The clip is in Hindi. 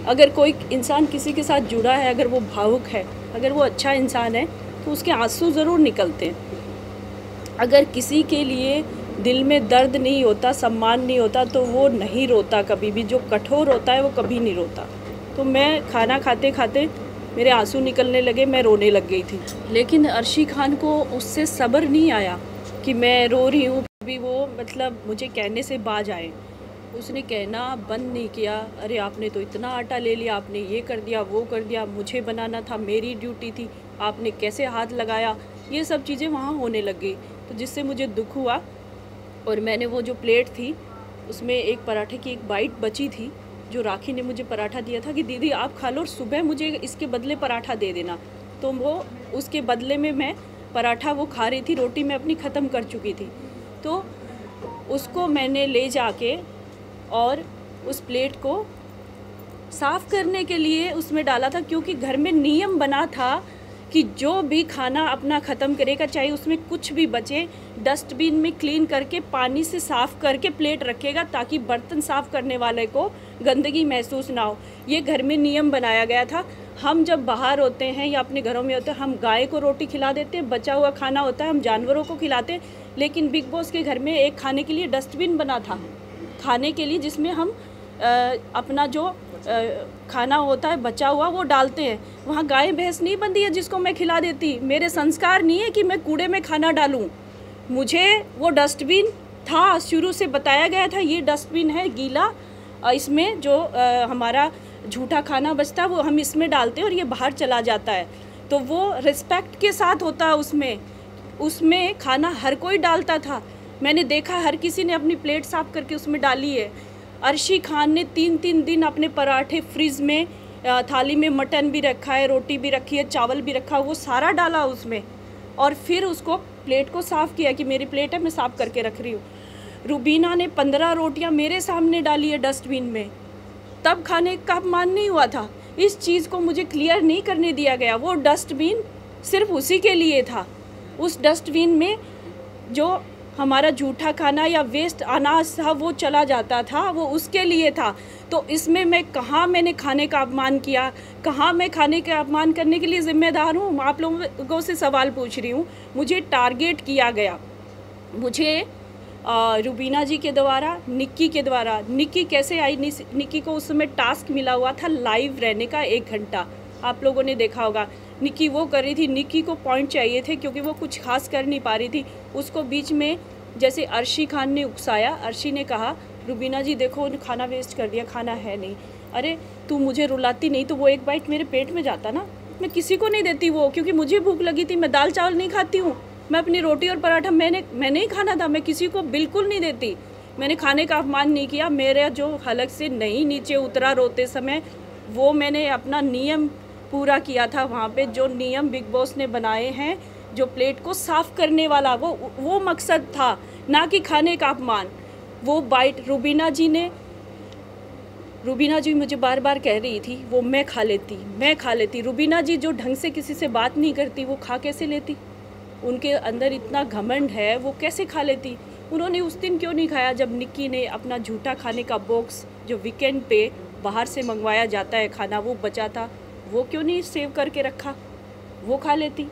अगर कोई इंसान किसी के साथ जुड़ा है, अगर वो भावुक है, अगर वो अच्छा इंसान है, तो उसके आंसू ज़रूर निकलते हैं। अगर किसी के लिए दिल में दर्द नहीं होता, सम्मान नहीं होता, तो वो नहीं रोता कभी भी। जो कठोर होता है वो कभी नहीं रोता। तो मैं खाना खाते खाते मेरे आंसू निकलने लगे, मैं रोने लग गई थी। लेकिन अर्शी खान को उससे सब्र नहीं आया कि मैं रो रही हूँ, भी वो मतलब मुझे कहने से बाज आए। उसने कहना बंद नहीं किया, अरे आपने तो इतना आटा ले लिया, आपने ये कर दिया, वो कर दिया, मुझे बनाना था, मेरी ड्यूटी थी, आपने कैसे हाथ लगाया। ये सब चीज़ें वहाँ होने लग गई, तो जिससे मुझे दुख हुआ। और मैंने वो जो प्लेट थी उसमें एक पराठे की एक बाइट बची थी, जो राखी ने मुझे पराठा दिया था कि दीदी आप खा लो और सुबह मुझे इसके बदले पराठा दे देना। तो वो उसके बदले में मैं पराठा वो खा रही थी, रोटी मैं अपनी ख़त्म कर चुकी थी। तो उसको मैंने ले जाके और उस प्लेट को साफ़ करने के लिए उसमें डाला था, क्योंकि घर में नियम बना था कि जो भी खाना अपना ख़त्म करेगा, चाहे उसमें कुछ भी बचे, डस्टबिन में क्लीन करके पानी से साफ़ करके प्लेट रखेगा, ताकि बर्तन साफ़ करने वाले को गंदगी महसूस ना हो। ये घर में नियम बनाया गया था। हम जब बाहर होते हैं या अपने घरों में होते हैं, हम गाय को रोटी खिला देते हैं, बचा हुआ खाना होता है हम जानवरों को खिलाते हैं। लेकिन बिग बॉस के घर में एक खाने के लिए डस्टबिन बना था, खाने के लिए, जिसमें हम अपना जो खाना होता है बचा हुआ वो डालते हैं। वहाँ गाय भैंस नहीं बनती है जिसको मैं खिला देती। मेरे संस्कार नहीं है कि मैं कूड़े में खाना डालूं। मुझे वो डस्टबिन था, शुरू से बताया गया था ये डस्टबिन है गीला, इसमें जो हमारा झूठा खाना बचता है वो हम इसमें डालते हैं और ये बाहर चला जाता है। तो वो रिस्पेक्ट के साथ होता है। उसमें खाना हर कोई डालता था। मैंने देखा हर किसी ने अपनी प्लेट साफ़ करके उसमें डाली है। अर्शी खान ने 3-3 दिन अपने पराठे फ्रिज में, थाली में मटन भी रखा है, रोटी भी रखी है, चावल भी रखा, वो सारा डाला उसमें और फिर उसको प्लेट को साफ़ किया कि मेरी प्लेट है, मैं साफ़ करके रख रही हूँ। रुबीना ने 15 रोटियाँ मेरे सामने डाली है डस्टबिन में, तब खाने का अपमान नहीं हुआ था। इस चीज़ को मुझे क्लियर नहीं करने दिया गया। वो डस्टबिन सिर्फ उसी के लिए था। उस डस्टबिन में जो हमारा झूठा खाना या वेस्ट अनाज था वो चला जाता था, वो उसके लिए था। तो इसमें मैंने खाने का अपमान किया, कहाँ मैं खाने का अपमान करने के लिए ज़िम्मेदार हूँ? आप लोगों से सवाल पूछ रही हूँ। मुझे टारगेट किया गया, मुझे रुबीना जी के द्वारा, निक्की के द्वारा। निक्की कैसे आई? निक्की को उस समय टास्क मिला हुआ था लाइव रहने का 1 घंटा, आप लोगों ने देखा होगा। निक्की वो कर रही थी, निक्की को पॉइंट चाहिए थे क्योंकि वो कुछ खास कर नहीं पा रही थी। उसको बीच में जैसे अर्शी खान ने उकसाया, अर्शी ने कहा रुबीना जी देखो खाना वेस्ट कर दिया, खाना है नहीं। अरे तू मुझे रुलाती नहीं तो वो एक बाइट मेरे पेट में जाता ना, मैं किसी को नहीं देती वो, क्योंकि मुझे भूख लगी थी। मैं दाल चावल नहीं खाती हूँ, मैं अपनी रोटी और पराठा मैंने ही खाना था, मैं किसी को बिल्कुल नहीं देती। मैंने खाने का अपमान नहीं किया। मेरा जो हलक से नहीं नीचे उतरा रोते समय, वो मैंने अपना नियम पूरा किया था। वहाँ पे जो नियम बिग बॉस ने बनाए हैं, जो प्लेट को साफ़ करने वाला, वो मकसद था, ना कि खाने का अपमान। वो बाइट रुबीना जी मुझे बार बार कह रही थी वो मैं खा लेती। रुबीना जी जो ढंग से किसी से बात नहीं करती, वो खा कैसे लेती? उनके अंदर इतना घमंड है, वो कैसे खा लेती? उन्होंने उस दिन क्यों नहीं खाया जब निक्की ने अपना झूठा खाने का बॉक्स, जो वीकेंड पे बाहर से मंगवाया जाता है खाना, वो बचा था, वो क्यों नहीं सेव करके रखा? वो खा लेती।